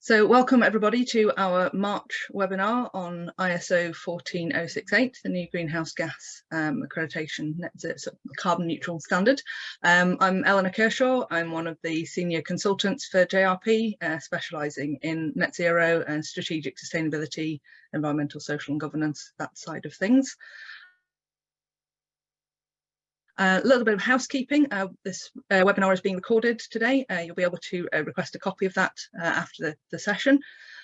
So welcome everybody to our March webinar on ISO 14068, the new greenhouse gas accreditation net zero carbon neutral standard. I'm Eleanor Kershaw. I'm one of the senior consultants for JRP, specialising in net zero and strategic sustainability, environmental, social and governance, that side of things. A little bit of housekeeping. This webinar is being recorded today. You'll be able to request a copy of that after the session.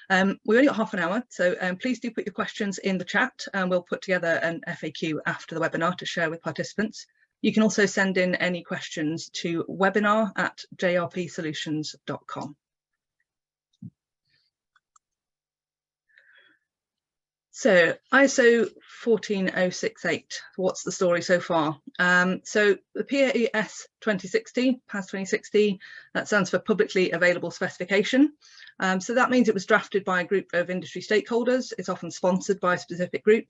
We've only got half an hour, so please do put your questions in the chat and we'll put together an FAQ after the webinar to share with participants. You can also send in any questions to webinar@jrpsolutions.com. So ISO 14068, what's the story so far? So the PAS 2016, PAS 2016, that stands for Publicly Available Specification. So that means it was drafted by a group of industry stakeholders. It's often sponsored by a specific group.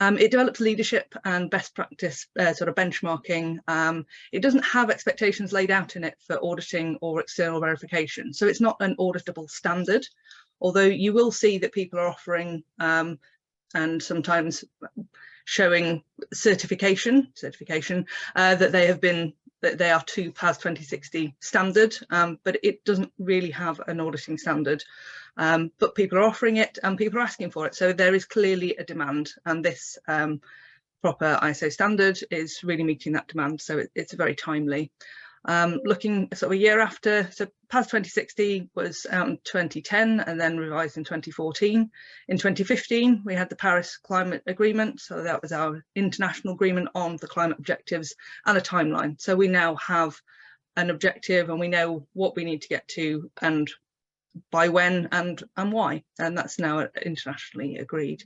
It develops leadership and best practice sort of benchmarking. It doesn't have expectations laid out in it for auditing or external verification. So it's not an auditable standard, although you will see that people are offering and sometimes showing certification that they are to PAS 2060 standard, but it doesn't really have an auditing standard. But people are offering it and people are asking for it, so there is clearly a demand, and this proper ISO standard is really meeting that demand, so it's very timely. Looking sort of a year after, so PAS 2060 was out in 2010 and then revised in 2014. In 2015 we had the Paris Climate Agreement, so that was our international agreement on the climate objectives and a timeline. So we now have an objective and we know what we need to get to and by when and why, and that's now internationally agreed.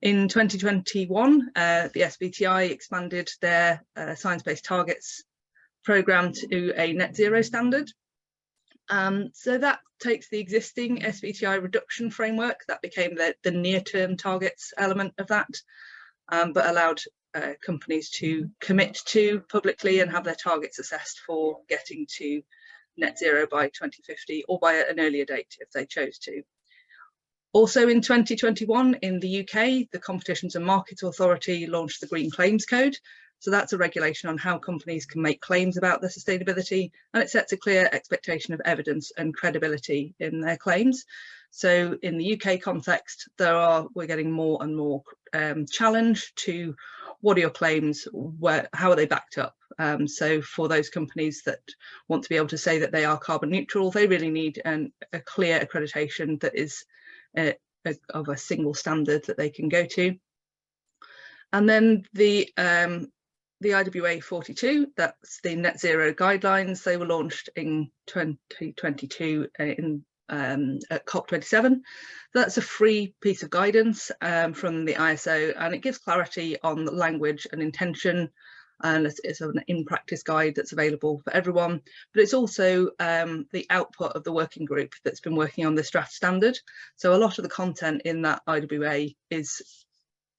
In 2021 the SBTi expanded their science-based targets programme to a net zero standard. So that takes the existing SBTi reduction framework, that became the near-term targets element of that, but allowed companies to commit to publicly and have their targets assessed for getting to net zero by 2050 or by an earlier date if they chose to. Also in 2021 in the UK, the Competitions and Markets Authority launched the Green Claims Code. So that's a regulation on how companies can make claims about their sustainability, and it sets a clear expectation of evidence and credibility in their claims. So in the UK context, we're getting more and more challenge to what are your claims, how are they backed up? So for those companies that want to be able to say that they are carbon neutral, they really need a clear accreditation that is of a single standard that they can go to. And then the IWA 42, that's the net zero guidelines. They were launched in 2022 at COP27. That's a free piece of guidance from the ISO, and it gives clarity on the language and intention, and it's an in-practice guide that's available for everyone. But it's also the output of the working group that's been working on this draft standard. So a lot of the content in that IWA is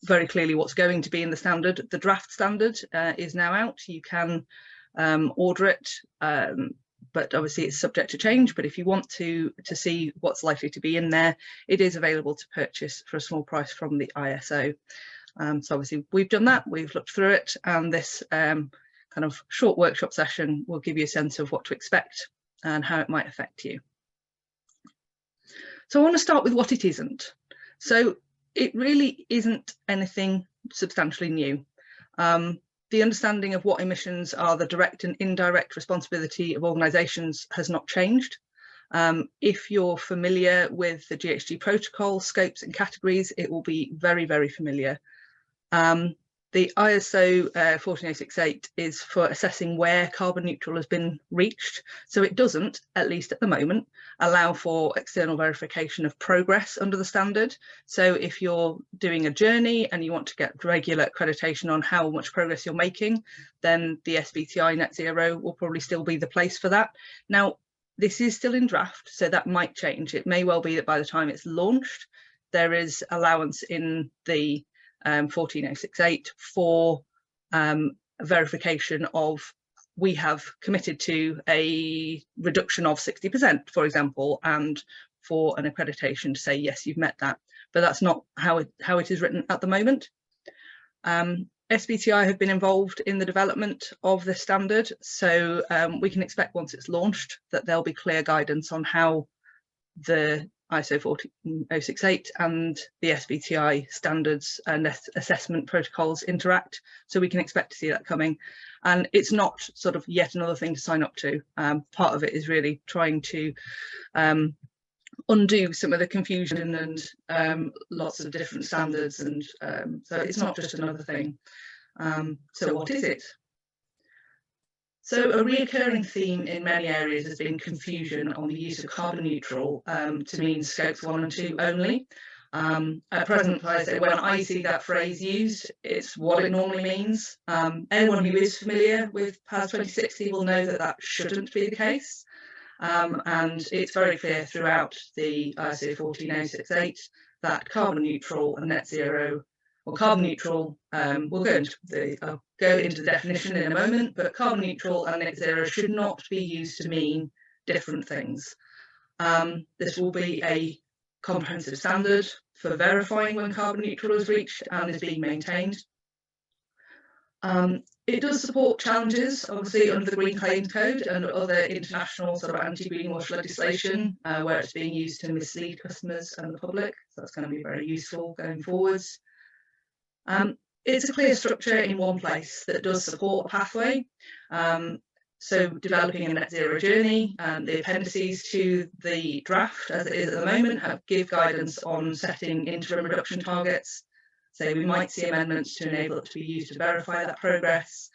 very clearly what's going to be in the standard. The draft standard is now out. You can order it, but obviously it's subject to change. But if you want to see what's likely to be in there, it is available to purchase for a small price from the ISO. So obviously we've done that, we've looked through it, and this kind of short workshop session will give you a sense of what to expect and how it might affect you. So I want to start with what it isn't. So it really isn't anything substantially new. The understanding of what emissions are the direct and indirect responsibility of organisations has not changed. If you're familiar with the GHG protocol, scopes and categories, it will be very, very familiar. The ISO 14068 is for assessing where carbon neutral has been reached. So it doesn't, at least at the moment, allow for external verification of progress under the standard. So if you're doing a journey and you want to get regular accreditation on how much progress you're making, then the SBTi Net Zero will probably still be the place for that. Now, this is still in draft, so that might change. It may well be that by the time it's launched, there is allowance in the 14068 for verification of we have committed to a reduction of 60%, for example, and for an accreditation to say, yes, you've met that. But that's not how it is written at the moment. SBTi have been involved in the development of this standard, so we can expect once it's launched that there'll be clear guidance on how the ISO 14068 and the SBTi standards and assessment protocols interact. So we can expect to see that coming. And it's not sort of yet another thing to sign up to. Part of it is really trying to undo some of the confusion and lots of different standards, and so it's not just another thing. So what is it? So a recurring theme in many areas has been confusion on the use of carbon neutral to mean scopes 1 and 2 only. At present, I say when I see that phrase used, it's what it normally means. Anyone who is familiar with PAS 2060 will know that that shouldn't be the case. And it's very clear throughout the ISO 14068 that carbon neutral and net zero, or carbon neutral, we'll go into the definition in a moment, but carbon neutral and net zero should not be used to mean different things. This will be a comprehensive standard for verifying when carbon neutral is reached and is being maintained. It does support challenges, obviously, under the Green Claims Code and other international sort of anti-greenwash legislation, where it's being used to mislead customers and the public. So that's going to be very useful going forwards. It's a clear structure in one place that does support a pathway. So developing a net zero journey, the appendices to the draft as it is at the moment give guidance on setting interim reduction targets. So we might see amendments to enable it to be used to verify that progress.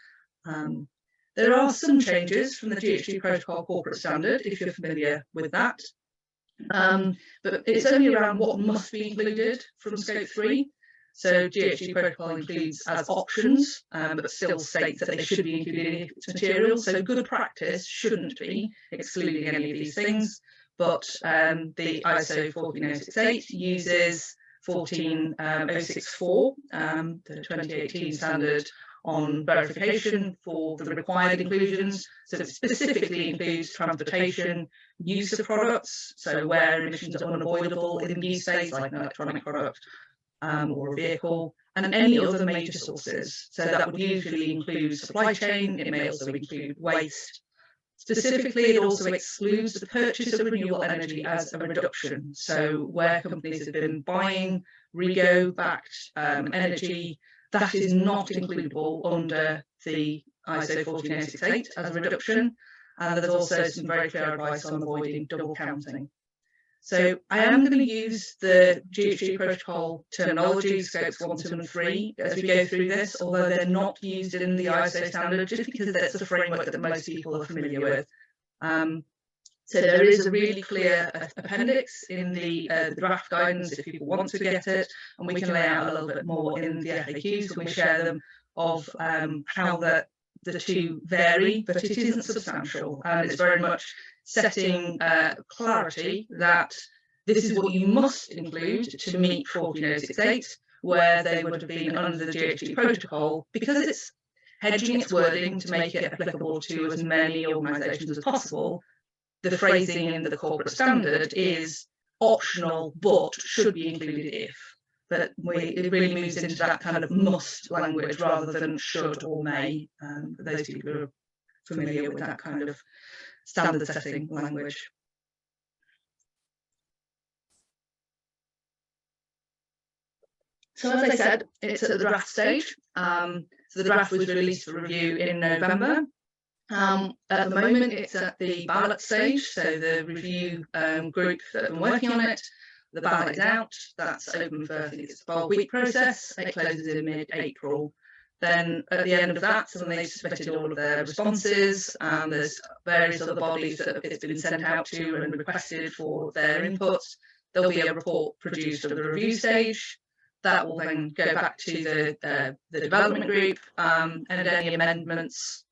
There are some changes from the GHG Protocol Corporate Standard, if you're familiar with that. But it's only around what must be included from Scope 3. So GHG Protocol includes as options, but still states that they should be included if it's material. So good practice shouldn't be excluding any of these things. But the ISO 14068 uses 14064, the 2018 standard on verification for the required inclusions. So it specifically includes transportation, use of products, so where emissions are unavoidable in the use phase, like an electronic product or a vehicle, and any other major sources. So that would usually include supply chain, it may also include waste. Specifically, it also excludes the purchase of renewable energy as a reduction. So where companies have been buying REGO-backed energy, that is not includable under the ISO 14068 as a reduction. And there's also some very clear advice on avoiding double counting. So I am going to use the GHG Protocol terminology, scopes 1, 2 and 3 as we go through this, although they're not used in the ISO standard, just because that's the framework that most people are familiar with. So there is a really clear appendix in the draft guidance if people want to get it, and we can lay out a little bit more in the FAQs when we share them of how the two vary, but it isn't substantial, and it's very much setting clarity that this is what you must include to meet 14068, where they would have been under the GHG Protocol, because it's hedging its wording to make it applicable to as many organisations as possible. The phrasing in the corporate standard is optional, but should be included if. But it really moves into that kind of must language rather than should or may. For those people who are familiar with that kind of standard setting language. So as I said, it's at the draft stage. So the draft was released for review in November. At the moment, it's at the ballot stage. So the review group that have been working on it, the ballot is out. That's open for, I think it's a 12-week process. It closes in mid-April. Then at the end of that, so when they've submitted all of their responses, and there's various other bodies that it's been sent out to and requested for their input, there'll be a report produced at the review stage. That will then go back to the development group, and any amendments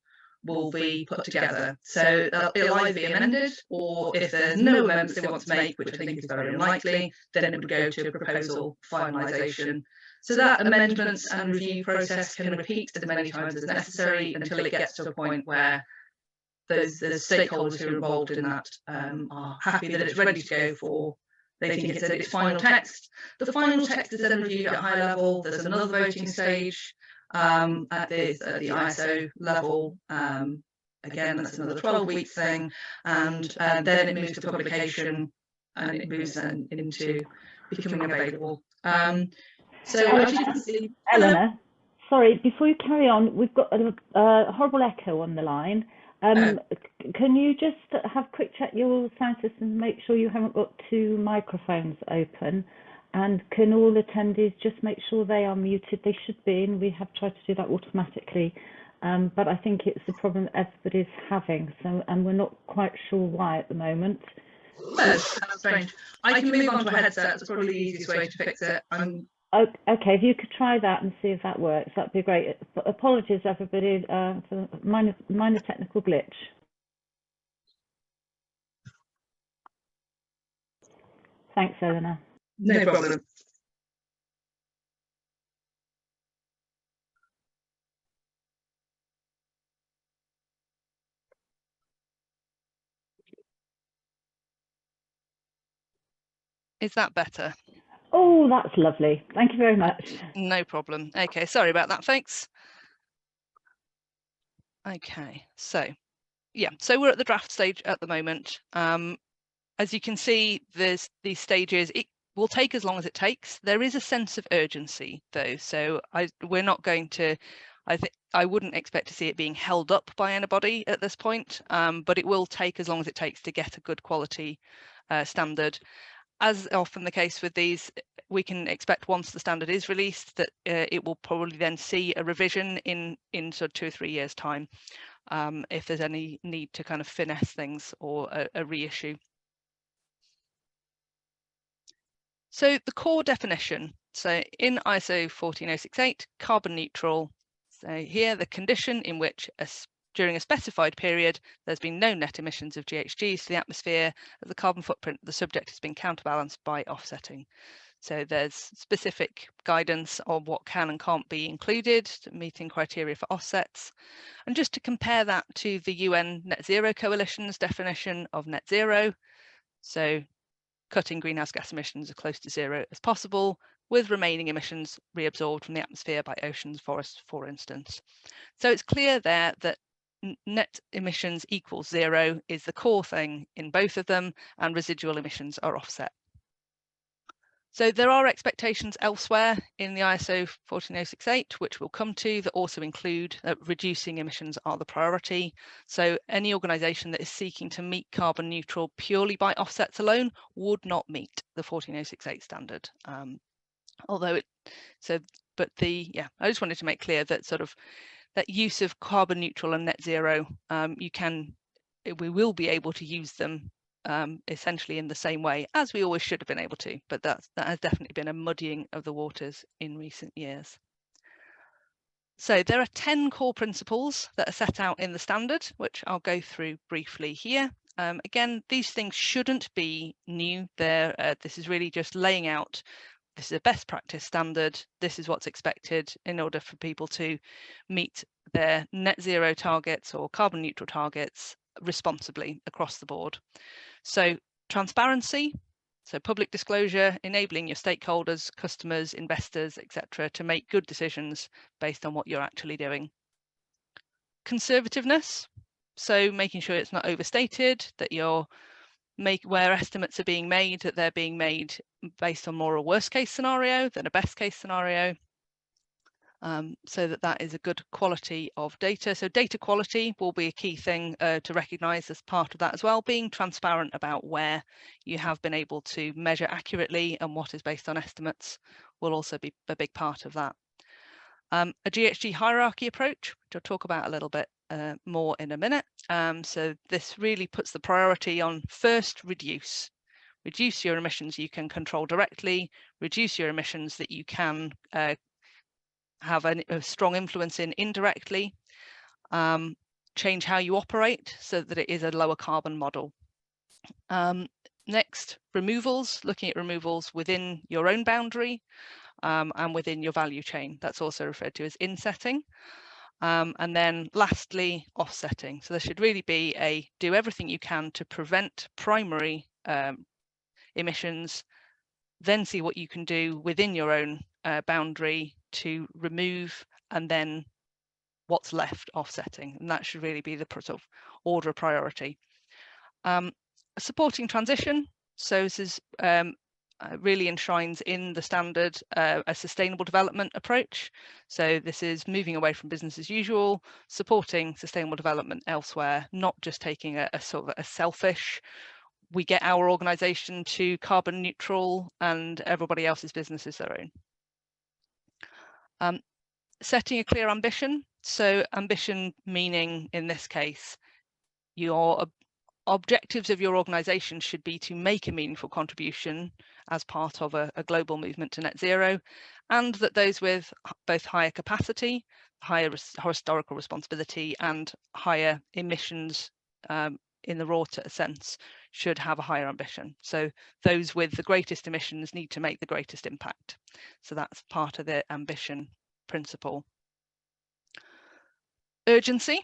will be put together. So it'll either be amended, or if there's no amendments they want to make, which I think is very unlikely, then it would go to proposal finalisation. So that amendments and review process can repeat as many times as necessary until it gets to a point where the stakeholders who are involved in that are happy that it's ready to go for they think it's final text. The final text is then reviewed at high level. There's another voting stage at the ISO level. Again, that's another 12-week thing, and then it moves to publication, and it moves then into becoming available. So as you can see, Eleanor, sorry, before you carry on, we've got a horrible echo on the line. Can you just have a quick check your sound system, make sure you haven't got 2 microphones open, and can all attendees just make sure they are muted? They should be, and we have tried to do that automatically, but I think it's the problem everybody's having, so, and we're not quite sure why at the moment. That's strange. I can move on to a headset. That's probably the easiest way to fix it. Okay, if you could try that and see if that works, that'd be great. Apologies, everybody, for minor technical glitch. Thanks, Eleanor. No problem. Is that better? Oh, that's lovely. Thank you very much. No problem. Okay, sorry about that, folks. Okay, so yeah, so we're at the draft stage at the moment. As you can see, there's these stages. It will take as long as it takes. There is a sense of urgency, though, so we're not going to. I wouldn't expect to see it being held up by anybody at this point, but it will take as long as it takes to get a good quality standard. As often the case with these, we can expect once the standard is released that it will probably then see a revision in sort of 2 or 3 years' time, if there's any need to kind of finesse things or a reissue. So the core definition, so in ISO 14068, carbon neutral. So here the condition in which during a specified period, there's been no net emissions of GHGs to the atmosphere, as the carbon footprint of the subject has been counterbalanced by offsetting. So there's specific guidance on what can and can't be included, meeting criteria for offsets. And just to compare that to the UN Net Zero Coalition's definition of net zero, so cutting greenhouse gas emissions as close to zero as possible, with remaining emissions reabsorbed from the atmosphere by oceans, forests, for instance. So it's clear there that net emissions equals zero is the core thing in both of them, and residual emissions are offset. So there are expectations elsewhere in the ISO 14068, which we'll come to, that also include that reducing emissions are the priority. So any organisation that is seeking to meet carbon neutral purely by offsets alone would not meet the 14068 standard. I just wanted to make clear that sort of that use of carbon neutral and net zero, we will be able to use them essentially in the same way as we always should have been able to, but that has definitely been a muddying of the waters in recent years. So there are 10 core principles that are set out in the standard, which I'll go through briefly here. Again, these things shouldn't be new. This is really just laying out, this is a best practice standard, this is what's expected in order for people to meet their net zero targets or carbon neutral targets responsibly across the board. So transparency, so public disclosure, enabling your stakeholders, customers, investors, etc., to make good decisions based on what you're actually doing. Conservativeness, so making sure it's not overstated, that where estimates are being made, that they're being made based on more a worst case scenario than a best case scenario, so that is a good quality of data. So data quality will be a key thing to recognise as part of that as well. Being transparent about where you have been able to measure accurately and what is based on estimates will also be a big part of that. A GHG hierarchy approach, which I'll talk about a little bit more in a minute. So this really puts the priority on first, reduce your emissions you can control directly, reduce your emissions that you can have a strong influence in indirectly, change how you operate so that it is a lower carbon model. Next, removals, looking at removals within your own boundary and within your value chain. That's also referred to as insetting. And then lastly, offsetting. So there should really be do everything you can to prevent primary emissions, then see what you can do within your own boundary to remove, and then what's left offsetting. And that should really be the sort of order of priority. Supporting transition. So this is really enshrines in the standard a sustainable development approach. So this is moving away from business as usual, supporting sustainable development elsewhere, not just taking a sort of a selfish, we get our organization to carbon neutral and everybody else's business is their own. Setting a clear ambition. So ambition meaning, in this case, your objectives of your organization should be to make a meaningful contribution as part of a global movement to net zero, and that those with both higher capacity, higher historical responsibility, and higher emissions in the raw sense should have a higher ambition. So those with the greatest emissions need to make the greatest impact. So that's part of the ambition principle. Urgency.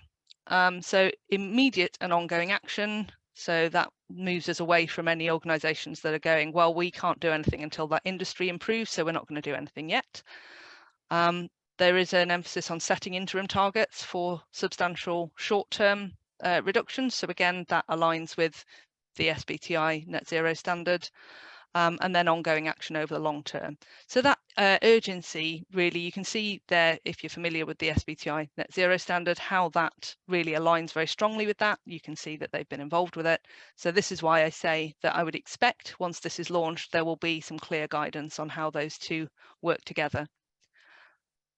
So immediate and ongoing action. So that moves us away from any organisations that are going, well, we can't do anything until that industry improves, so we're not going to do anything yet. There is an emphasis on setting interim targets for substantial short-term reductions. So again, that aligns with the SBTi net zero standard. And then ongoing action over the long term. So that urgency, really, you can see there, if you're familiar with the SBTi net zero standard, how that really aligns very strongly with that. You can see that they've been involved with it. So this is why I say that I would expect once this is launched, there will be some clear guidance on how those two work together.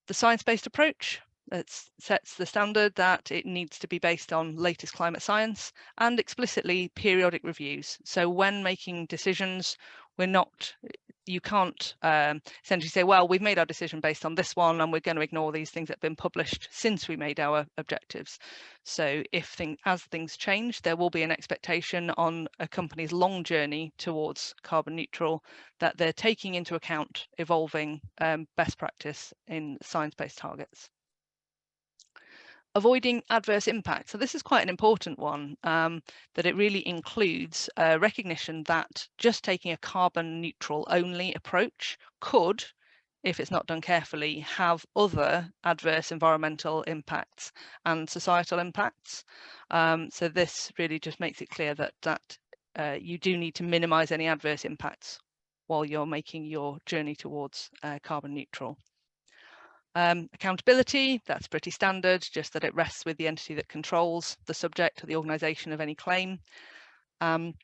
The science-based approach, that sets the standard that it needs to be based on latest climate science and explicitly periodic reviews. So when making decisions, you can't essentially say, well, we've made our decision based on this one and we're going to ignore these things that have been published since we made our objectives. So as things change, there will be an expectation on a company's long journey towards carbon neutral that they're taking into account evolving best practice in science-based targets. Avoiding adverse impacts. So this is quite an important one, that it really includes recognition that just taking a carbon neutral only approach could, if it's not done carefully, have other adverse environmental impacts and societal impacts. So this really just makes it clear that you do need to minimize any adverse impacts while you're making your journey towards carbon neutral. Accountability, that's pretty standard, just that it rests with the entity that controls the subject or the organisation of any claim. And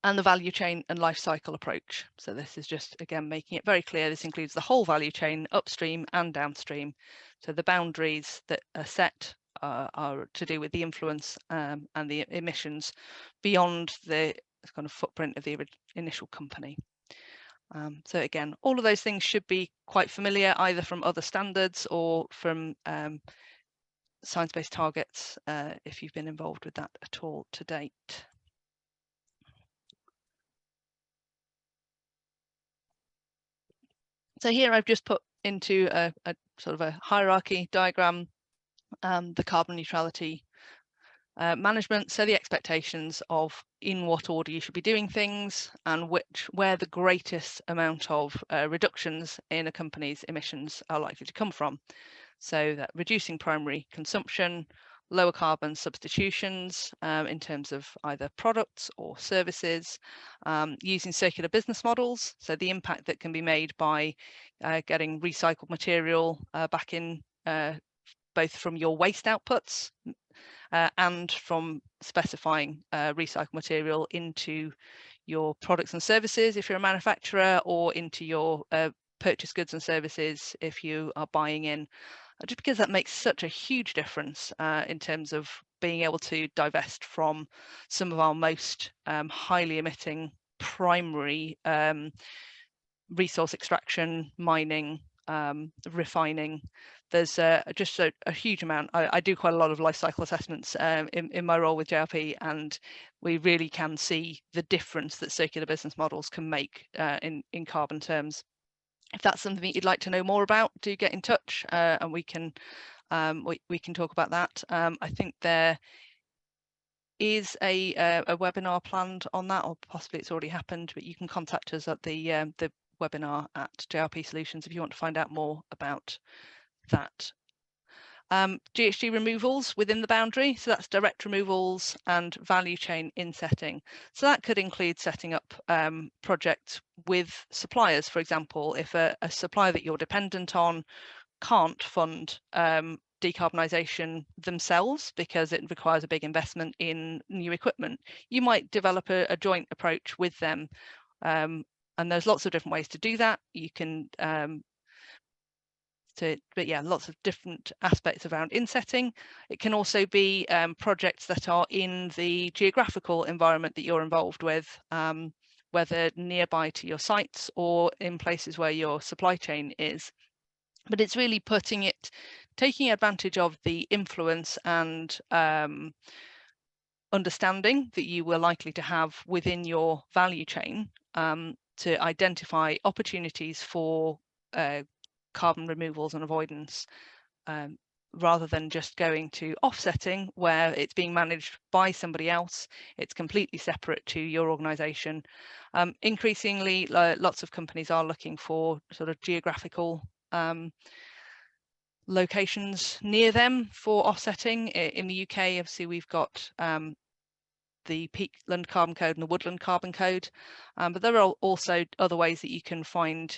the value chain and life cycle approach. So this is just, again, making it very clear this includes the whole value chain, upstream and downstream. So the boundaries that are set are to do with the influence and the emissions beyond the kind of footprint of the initial company. So again, all of those things should be quite familiar, either from other standards or from science-based targets, if you've been involved with that at all to date. So here I've just put into a sort of a hierarchy diagram the carbon neutrality management, so the expectations of in what order you should be doing things and where the greatest amount of reductions in a company's emissions are likely to come from. So that reducing primary consumption, lower carbon substitutions in terms of either products or services, using circular business models, so the impact that can be made by getting recycled material back in both from your waste outputs and from specifying recycled material into your products and services if you're a manufacturer, or into your purchased goods and services if you are buying in, just because that makes such a huge difference in terms of being able to divest from some of our most highly emitting primary resource extraction, mining, refining. There's just a huge amount. I do quite a lot of life cycle assessments in my role with JRP, and we really can see the difference that circular business models can make in carbon terms. If that's something that you'd like to know more about, do get in touch and we can talk about that. I think there is a webinar planned on that, or possibly it's already happened, but you can contact us at the webinar at JRP Solutions if you want to find out more about that. GHG removals within the boundary, so that's direct removals and value chain insetting. So that could include setting up projects with suppliers, for example, if a supplier that you're dependent on can't fund decarbonisation themselves because it requires a big investment in new equipment, you might develop a joint approach with them. And there's lots of different ways to do that. You can but yeah, lots of different aspects around insetting. It can also be projects that are in the geographical environment that you're involved with, whether nearby to your sites or in places where your supply chain is. But it's really taking advantage of the influence and understanding that you were likely to have within your value chain to identify opportunities for carbon removals and avoidance, rather than just going to offsetting where it's being managed by somebody else. It's completely separate to your organisation. Increasingly, lots of companies are looking for sort of geographical locations near them for offsetting. In the UK, obviously, we've got the Peatland Carbon Code and the Woodland Carbon Code, but there are also other ways that you can find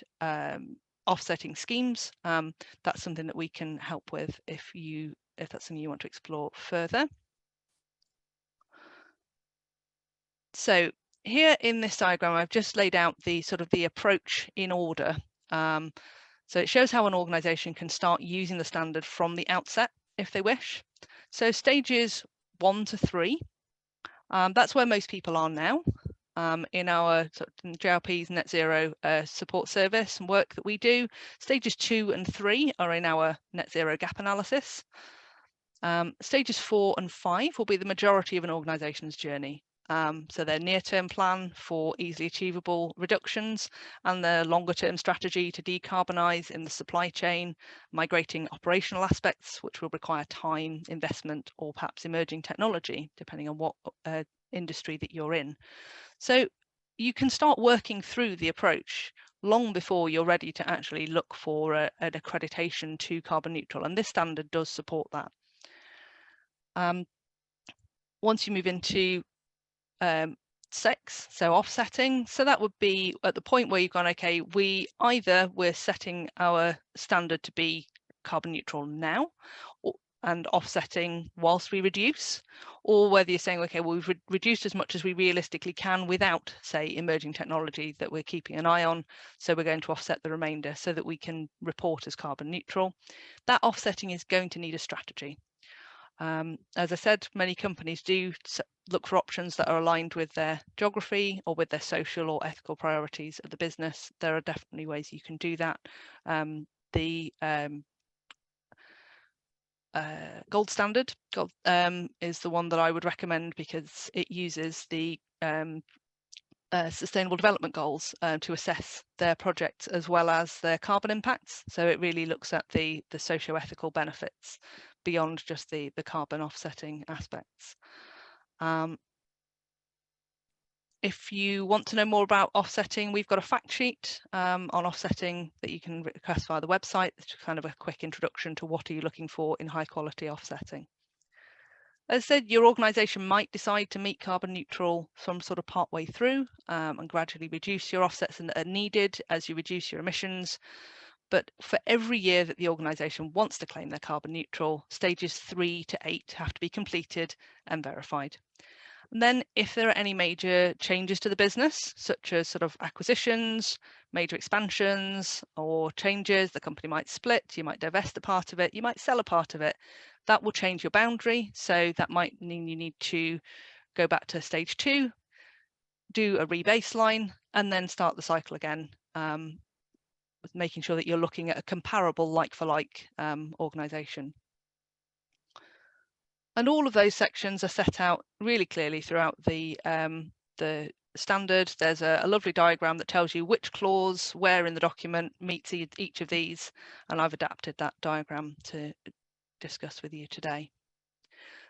offsetting schemes. That's something that we can help with if that's something you want to explore further. So here in this diagram, I've just laid out the sort of the approach in order. So it shows how an organisation can start using the standard from the outset if they wish. So stages 1 to 3, that's where most people are now. In our JRP's net zero support service and work that we do, stages 2 and 3 are in our net zero gap analysis. Stages 4 and 5 will be the majority of an organisation's journey. So their near-term plan for easily achievable reductions and their longer-term strategy to decarbonise in the supply chain, migrating operational aspects, which will require time, investment, or perhaps emerging technology, depending on what industry that you're in. So you can start working through the approach long before you're ready to actually look for an accreditation to carbon neutral, and this standard does support that. Once you move into 6, so offsetting, so that would be at the point where you've gone, okay, we're setting our standard to be carbon neutral now, and offsetting whilst we reduce, or whether you're saying, okay, well, we've reduced as much as we realistically can without, say, emerging technology that we're keeping an eye on, so we're going to offset the remainder so that we can report as carbon neutral. That offsetting is going to need a strategy. As I said, many companies do look for options that are aligned with their geography or with their social or ethical priorities of the business. There are definitely ways you can do that. The gold standard is the one that I would recommend because it uses the Sustainable Development Goals to assess their projects as well as their carbon impacts. So it really looks at the socio-ethical benefits beyond just the carbon offsetting aspects. If you want to know more about offsetting, we've got a fact sheet on offsetting that you can request via the website. It's kind of a quick introduction to what are you looking for in high quality offsetting. As I said, your organisation might decide to meet carbon neutral from sort of part way through and gradually reduce your offsets that are needed as you reduce your emissions. But for every year that the organisation wants to claim they're carbon neutral, stages 3 to 8 have to be completed and verified. And then if there are any major changes to the business, such as sort of acquisitions, major expansions or changes, the company might split, you might divest a part of it, you might sell a part of it, that will change your boundary. So that might mean you need to go back to stage 2, do a rebaseline, and then start the cycle again, making sure that you're looking at a comparable like-for-like organisation. And all of those sections are set out really clearly throughout the standard. There's a lovely diagram that tells you which clause, where in the document meets each of these, and I've adapted that diagram to discuss with you today.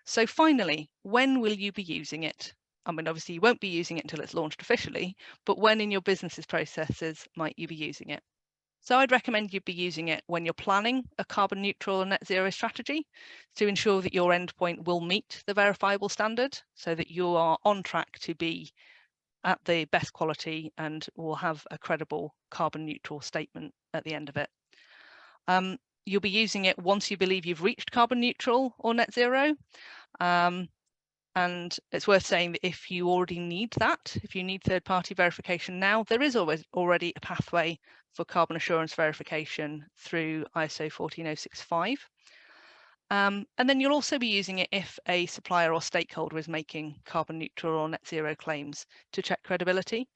So finally, when will you be using it? I mean, obviously you won't be using it until it's launched officially, but when in your business's processes might you be using it? So I'd recommend you be using it when you're planning a carbon neutral and net zero strategy to ensure that your endpoint will meet the verifiable standard so that you are on track to be at the best quality and will have a credible carbon neutral statement at the end of it. You'll be using it once you believe you've reached carbon neutral or net zero. And it's worth saying that if you already need that, if you need third-party verification now, there is already a pathway for carbon assurance verification through ISO 14065. And then you'll also be using it if a supplier or stakeholder is making carbon neutral or net zero claims to check credibility.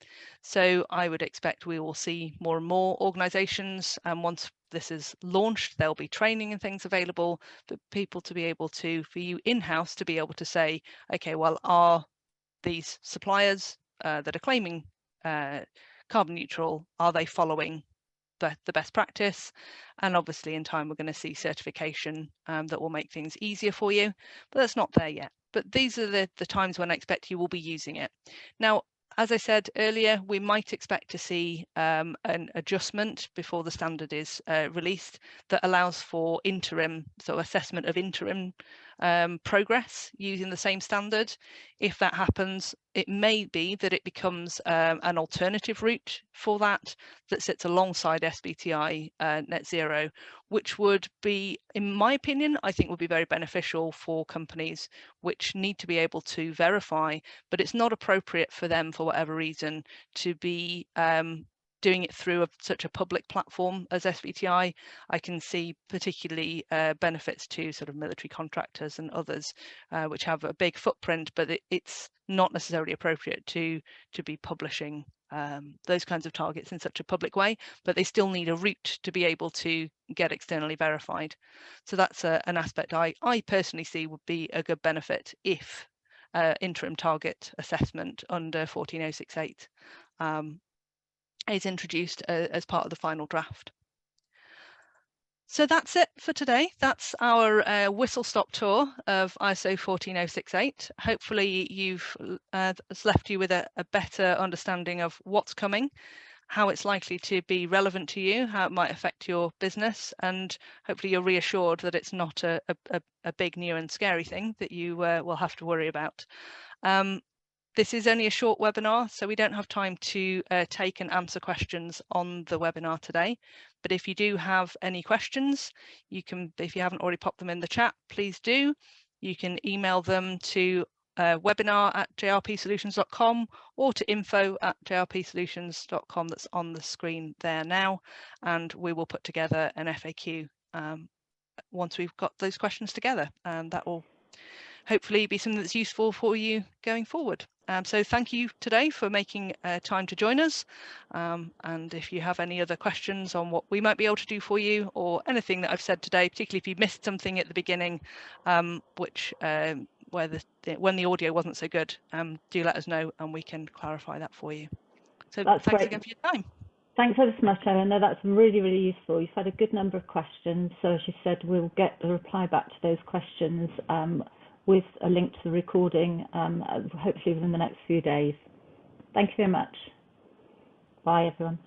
So I would expect we will see more and more organisations, and once this is launched, there'll be training and things available for people to be able to, for you in-house to be able to say, okay, well, are these suppliers that are claiming carbon neutral, are they following the best practice? And obviously in time we're going to see certification that will make things easier for you, but that's not there yet. But these are the times when I expect you will be using it. Now, as I said earlier, we might expect to see an adjustment before the standard is released that allows for interim, so assessment of interim progress using the same standard. If that happens, it may be that it becomes an alternative route for that sits alongside SBTi net zero, which would be, in my opinion, I think would be very beneficial for companies which need to be able to verify, but it's not appropriate for them for whatever reason to be doing it through such a public platform as SBTi. I can see particularly benefits to sort of military contractors and others which have a big footprint, but it's not necessarily appropriate to be publishing those kinds of targets in such a public way, but they still need a route to be able to get externally verified. So that's an aspect I personally see would be a good benefit if interim target assessment under 14068 is introduced as part of the final draft. So that's it for today. That's our whistle-stop tour of ISO 14068. Hopefully it's left you with a better understanding of what's coming, how it's likely to be relevant to you, how it might affect your business, and hopefully you're reassured that it's not a big, new and scary thing that you will have to worry about. This is only a short webinar, so we don't have time to take and answer questions on the webinar today. But if you do have any questions, you can, if you haven't already popped them in the chat, please do. You can email them to webinar@jrpsolutions.com or to info@jrpsolutions.com that's on the screen there now. And we will put together an FAQ once we've got those questions together, and that will hopefully be something that's useful for you going forward. So thank you today for making time to join us. And if you have any other questions on what we might be able to do for you or anything that I've said today, particularly if you missed something at the beginning, which when the audio wasn't so good, do let us know and we can clarify that for you. So That's thanks great. again for your time. Thanks ever so much, Ellen. No, that's really, really useful. You've had a good number of questions. So as you said, we'll get a reply back to those questions with a link to the recording, hopefully within the next few days. Thank you very much. Bye, everyone.